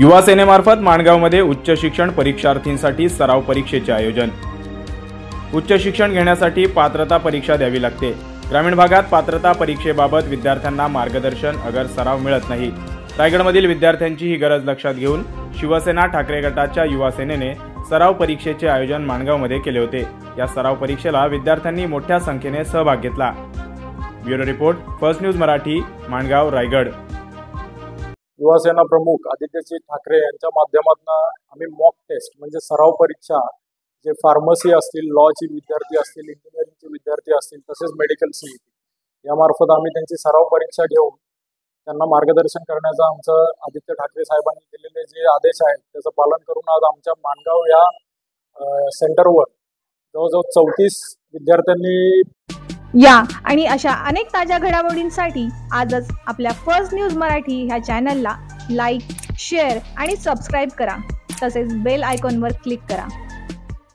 युवा सेनेमार्फत माणगावमध्ये उच्च शिक्षण परीक्षार्थींसाठी सराव परीक्षेचे आयोजन। उच्च शिक्षण घेण्यासाठी पात्रता परीक्षा द्यावी लागते। ग्रामीण भागात पात्रता परीक्षेबाबत विद्यार्थ्यांना मार्गदर्शन अगर सराव मिळत नाही। रायगडमधील विद्यार्थ्यांची ही गरज लक्षात घेऊन शिवसेना ठाकरे गटाच्या युवा सेनेने सराव परीक्षेचे आयोजन माणगावमध्ये केले होते। या सराव परीक्षेला विद्यार्थ्यांनी मोठ्या संख्येने सहभाग घेतला। Bureau report, first news Marathi, Mangaon, Raigad. Yuvasena प्रमुख आदित्यजी ठाकरे यांच्या माध्यमातून आम्ही मॉक टेस्ट म्हणजे सराव परीक्षा जे फार्मसी असतील, लॉचे विद्यार्थी असतील, इंजिनिअरिंगचे विद्यार्थी असतील, तसेच मेडिकल सीईटी यामार्फत आम्ही त्यांची सराव परीक्षा घेऊन त्यांना मार्गदर्शन करण्याचा आमचं आदित्य ठाकरे साहेबांनी दिलेले जे आदेश आहेत त्याचं पालन करून आज आमच्या माणगाव या सेंटरवर जवळजवळ 34 विद्यार्थ्यांनी या आणि अशा अनेक ताज्या घडामोडींसाठी आजच आपल्या फर्स्ट न्यूज मराठी ह्या चॅनलला लाईक, शेअर आणि सबस्क्राईब करा। तसेच बेल आयकॉनवर क्लिक करा।